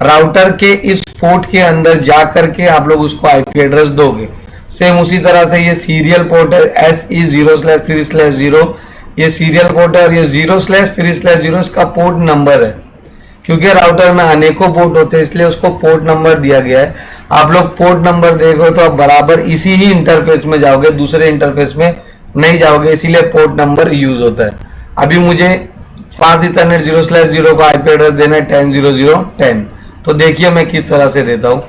राउटर के इस पोर्ट के अंदर जाकर के आप लोग उसको IP एड्रेस दोगे। सेम उसी तरह से ये सीरियल पोर्ट है SE 0/3/0। ये सीरियल पोर्ट है और ये 0/3/0 इसका पोर्ट नंबर है। क्योंकि राउटर में अनेकों पोर्ट होते हैं इसलिए उसको पोर्ट नंबर दिया गया है। आप लोग पोर्ट नंबर देखो तो आप बराबर इसी ही इंटरफेस में जाओगे, दूसरे इंटरफेस में नहीं जाओगे, इसीलिए पोर्ट नंबर यूज होता है। अभी मुझे फास्ट इथरनेट 0/0 को IP एड्रेस देना है 10.0.0.10। तो देखिए मैं किस तरह से देता हूं।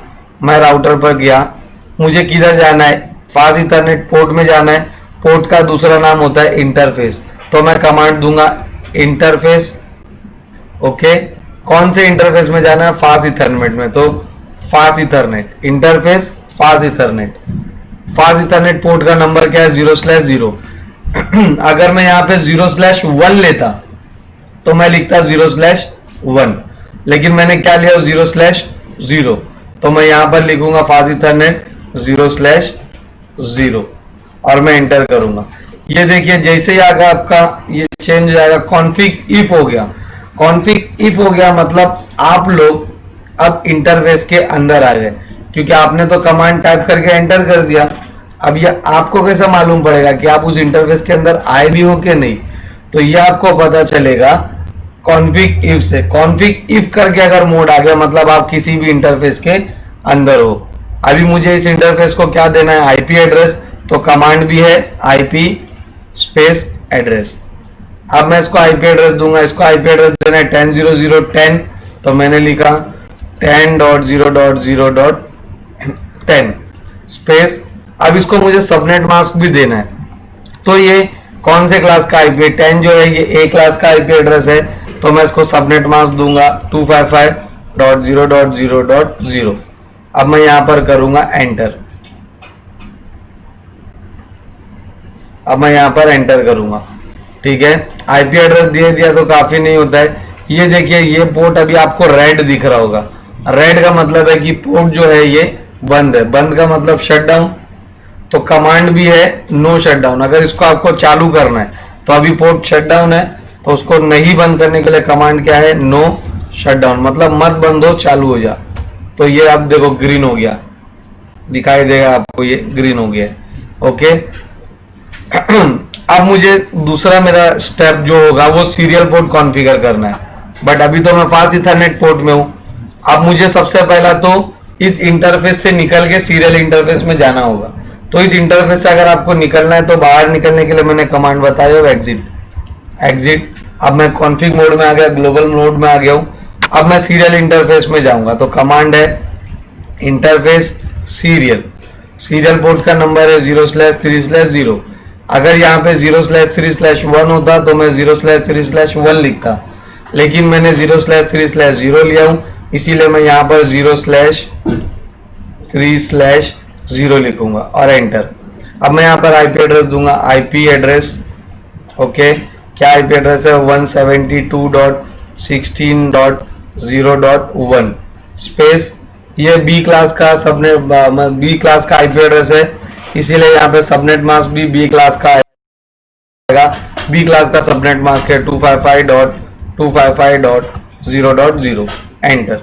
मैं राउटर पर गया, मुझे किधर जाना है, फास्ट इथरनेट पोर्ट में जाना है। पोर्ट का दूसरा नाम होता है इंटरफेस, तो मैं कमांड दूंगा इंटरफेस। ओके, कौन से इंटरफेस में जाना है, फास्ट इथरनेट में, तो fast Ethernet interface fast Ethernet. Fast Ethernet port का नंबर क्या है 0/0। अगर मैं यहाँ पे 0/1 लेता तो मैं लिखता 0/1, लेकिन मैंने क्या लिया 0/0, तो मैं यहां पर लिखूंगा फास्ट इथरनेट 0/0 और मैं एंटर करूंगा। ये देखिए जैसे ही आगे आपका ये चेंज हो जाएगा, कॉन्फ़िग इफ हो गया। कॉन्फ़िग इफ हो गया मतलब आप लोग अब इंटरफेस के अंदर आ गए, क्योंकि आपने तो कमांड टाइप करके एंटर कर दिया। अब ये आपको कैसे मालूम पड़ेगा कि आप उस इंटरफेस के अंदर आए भी हो कि नहीं, तो ये आपको पता चलेगा कॉन्फ़िग इफ से। कॉन्फ़िग इफ करके अगर मोड आ गया मतलब आप किसी भी इंटरफेस के अंदर हो। अभी मुझे इस इंटरफेस को क्या देना है, IP एड्रेस, तो कमांड भी है IP स्पेस एड्रेस। अब मैं इसको IP एड्रेस दूंगा, इसको IP एड्रेस देना है 10.0.0.10, तो मैंने लिखा 10.0.0.10 स्पेस। अब इसको मुझे सबनेट मास्क भी देना है, तो ये कौन से क्लास का IP है, 10 जो है ये A क्लास का IP एड्रेस है, तो मैं इसको सबनेट मास्क दूंगा 255.0.0.0। अब मैं यहां पर करूंगा एंटर। अब मैं यहां पर एंटर करूंगा, ठीक है। IP एड्रेस दे दिया तो काफी नहीं होता है। ये देखिए ये पोर्ट अभी आपको रेड दिख रहा होगा। रेड का मतलब है कि पोर्ट जो है ये बंद है। बंद का मतलब शट डाउन, तो कमांड भी है नो शट डाउन। अगर इसको आपको चालू करना है तो अभी पोर्ट शट डाउन है, तो उसको नहीं बंद करने के लिए कमांड क्या है, नो शट डाउन, मतलब मत बंद हो, चालू हो जा। तो ये आप देखो ग्रीन हो गया, दिखाई देगा आपको, ये ग्रीन हो गया। ओके, अब मुझे दूसरा मेरा स्टेप जो होगा वो सीरियल पोर्ट कॉन्फ़िगर करना है, बट अभी तो मैं फास्ट इथरनेट पोर्ट में हूं। अब मुझे सबसे पहला तो इस इंटरफेस से निकल के सीरियल इंटरफेस में जाना होगा। तो इस इंटरफेस से अगर आपको निकलना है तो बाहर निकलने के लिए मैंने कमांड बताया हो एग्जिट। अब मैं कॉन्फ़िग मोड में आ गया, ग्लोबल मोड में आ गया हूं। अब मैं सीरियल इंटरफेस में जाऊंगा तो कमांड है इंटरफेस सीरियल पोर्ट का नंबर है 0/3/0। अगर यहाँ पे 0/3/1 होता तो मैं 0/3/1 लिखता, लेकिन मैंने 0/3/0 लिया हूं, इसीलिए मैं यहाँ पर 0/3/0 लिखूंगा और एंटर। अब मैं यहाँ पर आईपी एड्रेस दूंगा, आईपी एड्रेस ओके। क्या आईपी एड्रेस है? 172.16.0.1 स्पेस, ये बी क्लास का सबनेट, बी क्लास का आईपी एड्रेस है, इसीलिए यहाँ पे सबनेट मास्क भी बी क्लास का आएगा। बी क्लास का सबनेट मास्क है 255.255.0.0 एंटर।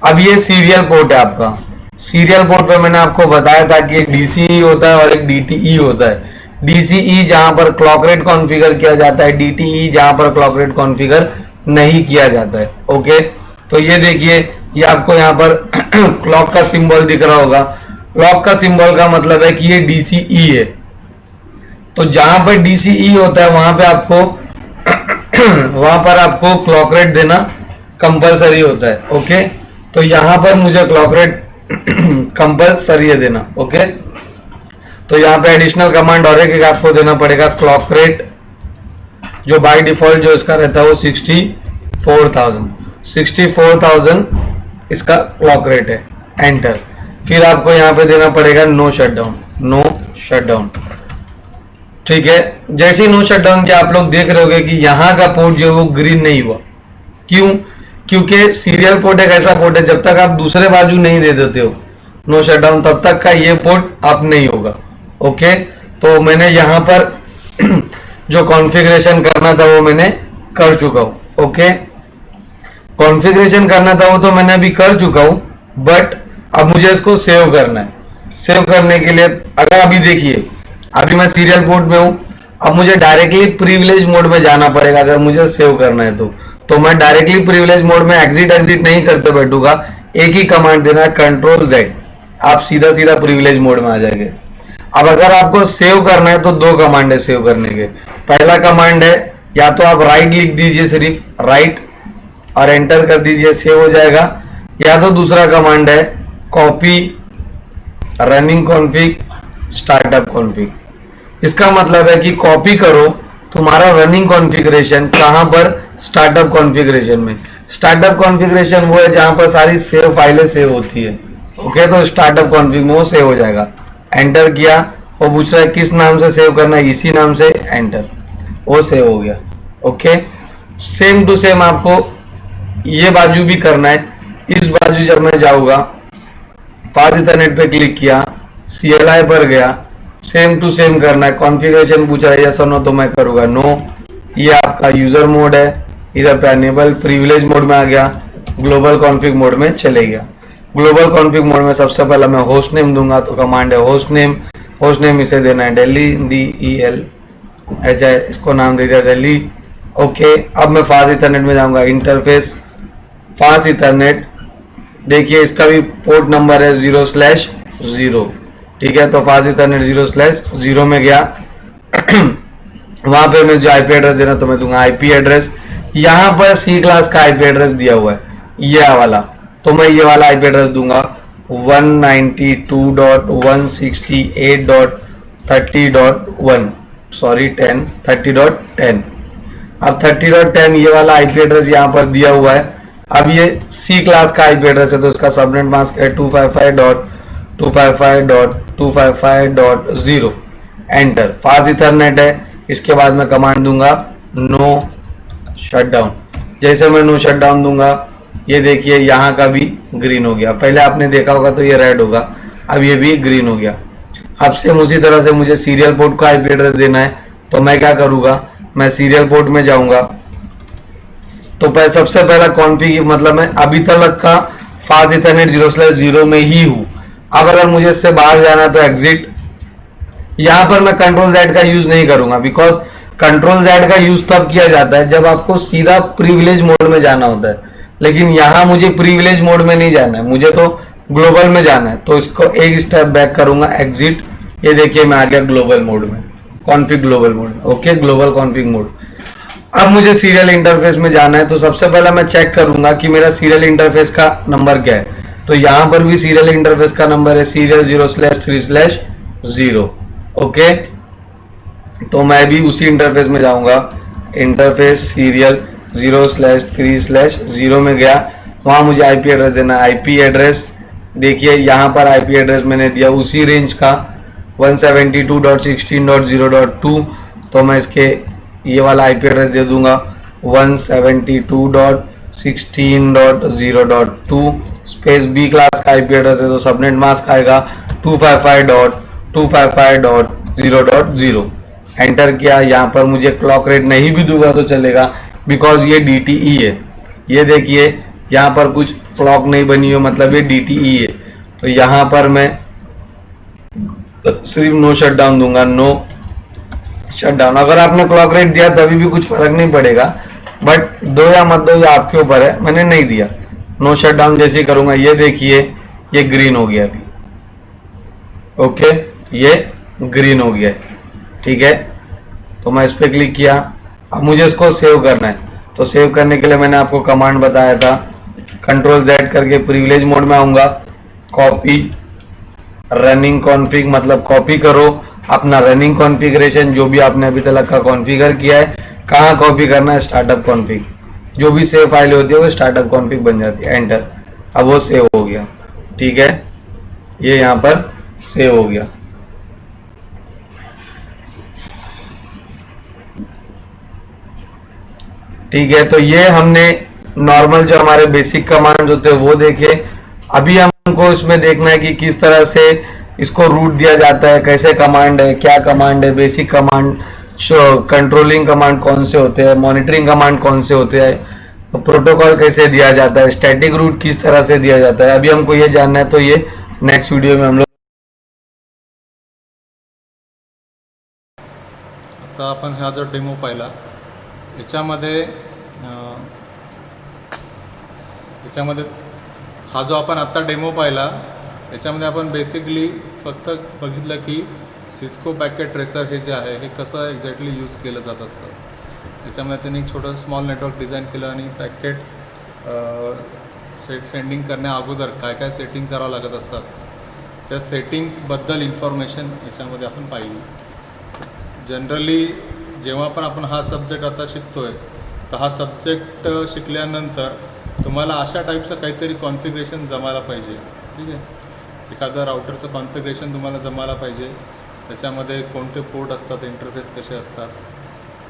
अब ये सीरियल पोर्ट है आपका। सीरियल पोर्ट पे मैंने आपको बताया था कि एक डीसीई होता है और एक डीटीई होता है। डीसीई जहां पर क्लॉक रेट कॉन्फ़िगर किया जाता है, डीटीई जहां पर क्लॉक रेट कॉन्फ़िगर नहीं किया जाता है। ओके, तो ये देखिए, ये आपको यहाँ पर क्लॉक का सिंबल दिख रहा होगा। क्लॉक का सिंबल का मतलब है कि ये डीसीई है। तो जहां पर डीसीई होता है वहां पर आपको क्लॉक रेट देना कंपलसरी होता है। ओके, तो यहां पर मुझे क्लॉक रेट कंपलसरी है देना। ओके, तो यहाँ पे एडिशनल कमांड और एक आपको देना पड़ेगा, क्लॉक रेट जो बाय डिफॉल्ट जो इसका रहता है वो 64,000 इसका क्लॉक रेट है, एंटर। फिर आपको यहाँ पे देना पड़ेगा नो शटडाउन। ठीक है, जैसे ही नो शटडाउन के आप लोग देख रहे होंगे कि यहाँ का पोर्ट जो है वो ग्रीन नहीं हुआ। क्यों? क्योंकि सीरियल पोर्ट एक ऐसा पोर्ट है जब तक आप दूसरे बाजू नहीं दे देते हो नो शटडाउन, तब तक का ये पोर्ट अप नहीं होगा। ओके, तो मैंने यहाँ पर जो कॉन्फ़िगरेशन करना था वो मैंने कर चुका हूं। ओके, कॉन्फ़िगरेशन करना था वो तो मैंने अभी कर चुका हूं, बट अब मुझे इसको सेव करना है। सेव करने के लिए अगर अभी देखिए, अभी मैं सीरियल पोर्ट में हूं, अब मुझे डायरेक्टली प्रिविलेज मोड में जाना पड़ेगा अगर मुझे सेव करना है तो मैं डायरेक्टली प्रिविलेज मोड में एग्जिट नहीं करते बैठूंगा। एक ही कमांड देना है, Ctrl+Z, आप सीधा प्रिविलेज मोड में आ जाएंगे। अब अगर आपको सेव करना है तो दो कमांड है सेव करने के। पहला कमांड है, या तो आप राइट लिख दीजिए, सिर्फ राइट और एंटर कर दीजिए, सेव हो जाएगा। या तो दूसरा कमांड है copy running config startup config. इसका मतलब है कि कॉपी करो तुम्हारा रनिंग कॉन्फ़िगरेशन कहां पर, स्टार्टअप कॉन्फ़िगरेशन में। स्टार्टअप कॉन्फ़िगरेशन वो है जहां पर सारी सेव फाइलें सेव होती है। ओके, तो स्टार्टअप कॉन्फ़िग में वो सेव हो जाएगा। एंटर किया, वो पूछ रहा है किस नाम से सेव करना है, इसी नाम से, एंटर, वो सेव हो गया। ओके, सेम टू सेम आपको ये बाजू भी करना है। इस बाजू जब मैं जाऊंगा, फास्ट इथरनेट पे क्लिक किया, CLI पर गया, सेम टू सेम करना है। कॉन्फ़िगरेशन पूछा है यस और नो, तो मैं करूंगा नो। ये आपका यूजर मोड है, इधर पे एनेबल प्रिविलेज मोड में आ गया, ग्लोबल कॉन्फ़िग मोड में चले गया। ग्लोबल कॉन्फ़िग मोड में सबसे पहले मैं होस्ट नेम दूंगा, तो कमांड है होस्ट नेम इसे देना है दिल्ली, DEL, ऐसा इसको नाम दे दिया दिल्ली। ओके, अब मैं फास्ट इथरनेट में जाऊंगा, इंटरफेस फास्ट इथरनेट, देखिए इसका भी पोर्ट नंबर है 0/0। ठीक है, तो फास्ट इथरनेट 0/0 में गया। वहां पे मैं जो आईपी एड्रेस देना तो मैं दूंगा आईपी एड्रेस। यहाँ पर सी क्लास का आईपी एड्रेस दिया हुआ है, ये वाला, तो मैं ये वाला आईपी एड्रेस दूंगा 192.168.30.1 सॉरी 30.10। अब 30.10 ये वाला आईपी एड्रेस यहाँ पर दिया हुआ है। अब ये सी क्लास का आईपी एड्रेस है, तो इसका सबनेट मास्क है 255.255.255.0 एंटर। फास्ट इथरनेट है, इसके बाद मैं कमांड दूंगा नो शटडाउन। जैसे मैं नो शटडाउन दूंगा, ये देखिए यहाँ का भी ग्रीन हो गया। पहले आपने देखा होगा तो ये रेड होगा, अब ये भी ग्रीन हो गया। अब सेम उसी तरह से मुझे सीरियल पोर्ट का आईपी एड्रेस देना है, तो मैं क्या करूंगा, मैं सीरियल पोर्ट में जाऊंगा। तो सबसे पहला कॉन्फ़िग, मतलब मैं अभी तक का फास्ट इथरनेट 0/0 में ही हूं। अब अगर मुझे इससे बाहर जाना है तो एग्जिट, यहाँ पर मैं कंट्रोल Z का यूज नहीं करूंगा, बिकॉज कंट्रोल Z का यूज तब किया जाता है जब आपको सीधा प्रिविलेज मोड में जाना होता है, लेकिन यहाँ मुझे प्रिविलेज मोड में नहीं जाना है, मुझे तो ग्लोबल में जाना है। तो इसको एक स्टेप बैक करूंगा, एग्जिट। ये देखिए मैं आ गया ग्लोबल मोड में, config global mode. Okay, global config mode. अब मुझे सीरियल इंटरफेस में जाना है, तो सबसे पहले मैं चेक करूंगा कि मेरा सीरियल इंटरफेस का नंबर क्या है। तो यहां पर भी सीरियल इंटरफेस का नंबर है सीरियल 0/3/0। ओके, तो मैं भी उसी इंटरफेस में जाऊंगा, इंटरफेस सीरियल 0/3/0 में गया। वहां मुझे आईपी एड्रेस देना है। आईपी एड्रेस देखिए यहाँ पर आईपी एड्रेस मैंने दिया उसी रेंज का 172.16.0.2। तो मैं इसके ये वाला आईपी एड्रेस दे दूंगा 172.16.0.2 स्पेस बी क्लास का आईपी एड्रेस है, तो सबनेट मास्क आएगा 255.255.0.0। एंटर किया। यहाँ पर मुझे क्लॉक रेट नहीं भी दूंगा तो चलेगा, बिकॉज ये DTE है। ये देखिए यहाँ पर कुछ क्लॉक नहीं बनी हो, मतलब ये DTE है। तो यहाँ पर मैं सिर्फ नो शटडाउन दूंगा, नो शटडाउन। अगर आपने क्लॉक रेट दिया तभी भी कुछ फर्क नहीं पड़ेगा, बट दो या मत दो ये आपके ऊपर है। मैंने नहीं दिया, नो शटडाउन जैसे ही करूंगा ये देखिए ये ग्रीन हो गया अभी। ओके, ये ग्रीन हो गया, ठीक है। तो मैं इस पर क्लिक किया। अब मुझे इसको सेव करना है, तो सेव करने के लिए मैंने आपको कमांड बताया था, कंट्रोल Z करके प्रिविलेज मोड में आऊंगा, कॉपी रनिंग कॉन्फ़िग, मतलब कॉपी करो अपना रनिंग कॉन्फ़िगरेशन जो भी आपने अभी तक का कॉन्फ़िगर किया है। कहाँ कॉपी करना है? Startup config. जो भी सेव फाइल होती है वो स्टार्टअप कॉन्फ़िग बन जाती है। एंटर। अब वो सेव हो गया, ठीक है, ये यहाँ पर सेव हो गया। ठीक है, तो ये हमने नॉर्मल जो हमारे बेसिक कमांड्स होते हैं वो देखे। अभी हमको इसमें देखना है कि किस तरह से इसको रूट दिया जाता है, कैसे कमांड है, क्या कमांड है, बेसिक कमांड, कंट्रोलिंग कमांड कौन से होते हैं, मॉनिटरिंग कमांड कौन से होते हैं, प्रोटोकॉल कैसे दिया जाता है, स्टैटिक रूट किस तरह से दिया जाता है। अभी हमको ये जानना है, तो ये नेक्स्ट वीडियो में हम लोग। आता आपण हा जो डेमो पाहिला याच्यामध्ये हा जो आपण आत्ता डेमो पाहिला याच्यामध्ये आपण बेसिकली फक्त बघितलं की सिस्को पॅकेट ट्रेसर हे जे आहे हे कसं एक्झॅक्टली यूज केलं जात असतं। याच्यामध्ये त्यांनी एक छोटं स्मॉल नेटवर्क डिझाईन केलं आणि पॅकेट सेंडिंग करण्या अगोदर काय काय सेटिंग करावं लागत असतात त्या सेटिंग्सबद्दल इन्फॉर्मेशन याच्यामध्ये आपण पाहिली। जनरली जेव्हा पण आपण हा सब्जेक्ट आता शिकतोय तर हा सब्जेक्ट शिकल्यानंतर तुम्हाला अशा टाईपचं काहीतरी कॉन्फिगरेशन जमायला पाहिजे, ठीक आहे। एखादं राउटरचं कॉन्फिगरेशन तुम्हाला जमायला पाहिजे, त्याच्यामध्ये कोणते पोर्ट असतात, इंटरफेस कसे असतात।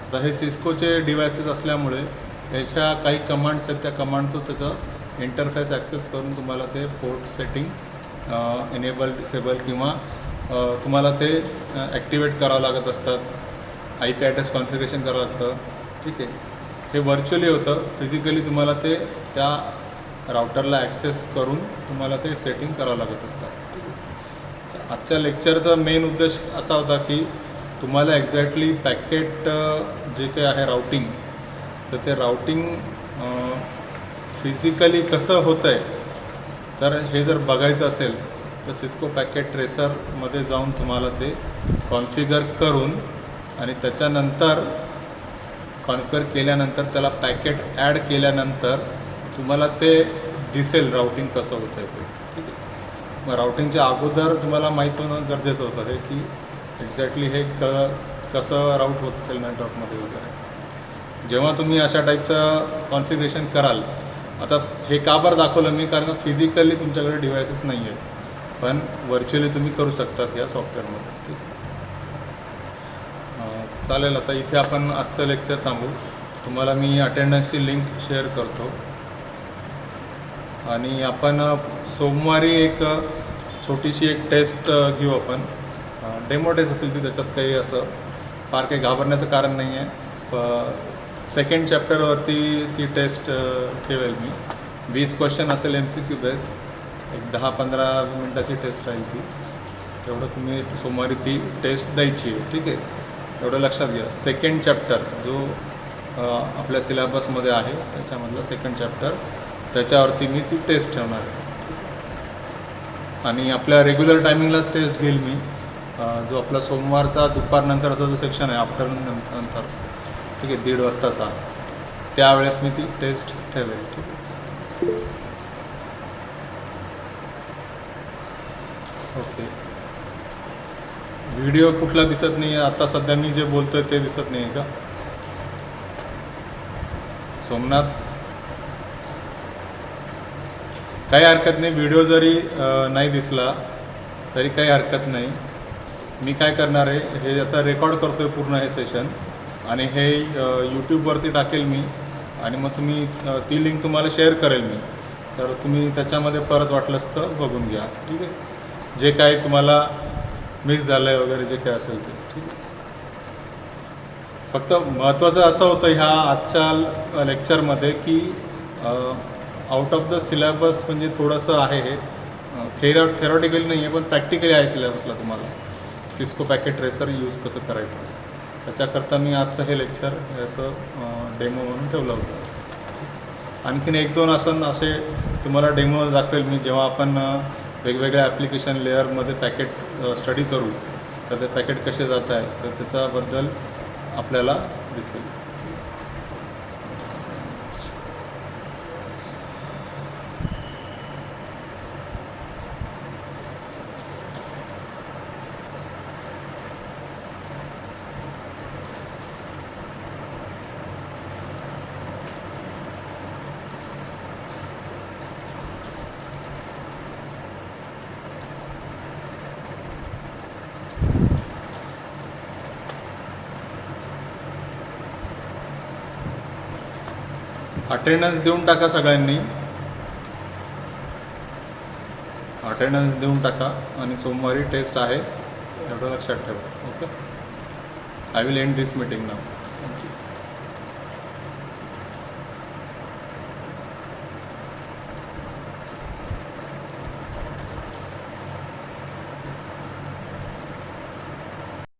आता हे सिस्कोचे डिव्हायसेस असल्यामुळे याच्या काही कमांड्स आहेत, त्या कमांडतून त्याचं इंटरफेस ॲक्सेस करून तुम्हाला ते पोर्ट सेटिंग इनेबल डिसेबल किंवा तुम्हाला ते ॲक्टिवेट करावं लागत असतात, IP ॲड्रेस कॉन्फिगरेशन करावं लागतं, ठीक आहे। हे व्हर्च्युअली होतं, फिजिकली तुम्हाला ते त्या राउटरला ॲक्सेस करून तुम्हाला ते सेटिंग करावं लागत असतात, ठीक आहे। तर आजच्या लेक्चरचा मेन उद्देश असा होता की तुम्हाला एक्झॅक्टली पॅकेट जे काही आहे राउटिंग, तर ते राउटिंग फिजिकली कसं होतं आहे, तर हे जर बघायचं असेल तर सिस्को पॅकेट ट्रेसरमध्ये जाऊन तुम्हाला ते कॉन्फिगर करून आणि त्याच्यानंतर कॉन्फिगर केल्यानंतर त्याला पॅकेट ॲड केल्यानंतर तुम्हाला ते दिसेल राउटिंग कसं होतं आहे ते, ठीक आहे। मग राउटिंगच्या अगोदर तुम्हाला माहीत होणं गरजेचं होतं हे की एक्झॅक्टली हे कसं राऊट होत असेल नेटवर्कमध्ये वगैरे। जेव्हा तुम्ही अशा टाईपचं कॉन्फिगरेशन कराल, आता हे का बरं दाखवलं मी, कारण फिजिकली तुमच्याकडे डिव्हायसेस नाही आहेत, पण व्हर्च्युअली तुम्ही करू शकतात या सॉफ्टवेअरमध्ये, ठीक आहे। चालेल, आता इथे आपण आजचं लेक्चर थांबू। तुम्हाला मी अटेंडन्सची लिंक शेअर करतो आणि आपण सोमवारी एक छोटीशी एक टेस्ट घेऊ आपण, डेमो टेस्ट असेल ती, त्याच्यात काही असं फार काही घाबरण्याचं कारण नाही आहे। सेकंड चॅप्टरवरती ती टेस्ट ठेवेल मी, 20 क्वेश्चन असेल MCQ बेस, एक 10-15 मिनटाची टेस्ट राहील ती, एवढं तुम्ही सोमवारी ती टेस्ट द्यायची आहे, ठीक आहे. एवढं लक्षात घ्या. सेकंड चॅप्टर जो आपल्या सिलेबसमध्ये आहे त्याच्यामधलं सेकंड चॅप्टर, त्याच्यावरती मी ती टेस्ट ठेवणार आहे. आणि आपल्या रेग्युलर टायमिंगलाच टेस्ट घेईल मी. जो आपला सोमवारचा दुपारनंतरचा जो सेक्शन आहे आफ्टरनून नंतर, ठीक आहे, 1:30 वाजताचा, त्यावेळेस मी ती टेस्ट ठेवेल, ठीक आहे. ओके. व्हिडिओ कुठला दिसत नाही आहे आता सध्या मी जे बोलतो आहे ते दिसत नाही आहे का सोमनाथ? काही हरकत नाही. व्हिडिओ जरी नाही दिसला तरी काही हरकत नाही. मी काय करणार आहे, हे आता रेकॉर्ड करतो आहे पूर्ण हे सेशन आणि हे यूट्यूबवरती टाकेल मी. आणि मग तुम्ही ती लिंक तुम्हाला शेअर करेल मी, तर तुम्ही त्याच्यामध्ये परत वाटलंच तर बघून घ्या, ठीक आहे. जे काही तुम्हाला मिस झालं आहे वगैरे जे काही असेल ते, ठीक आहे. फक्त महत्त्वाचं असं होतं ह्या आजच्या लेक्चरमध्ये की आउट ऑफ द सिलेबस म्हणजे थोडंसं आहे हे थेरॉटिकली नाही आहे पण प्रॅक्टिकली आहे सिलेबसला तुम्हाला. सिस्को पॅकेट ट्रेसर यूज कसं करायचं त्याच्याकरता मी आजचं हे लेक्चर असं डेमो म्हणून ठेवलं होतं. आणखीन 1-2 असे तुम्हाला डेमो दाखवेल मी जेव्हा आपण वेगवेगळ्या ॲप्लिकेशन लेअरमध्ये पॅकेट स्टडी करू, तर ते पॅकेट कसे जात आहे तर त्याच्याबद्दल आपल्याला दिसेल. अटेंडन्स देऊन टाका सगळ्यांनी, अटेंडन्स देऊन टाका आणि सोमवारी टेस्ट आहे एवढं लक्षात ठेवा. Okay. I will and this meeting now.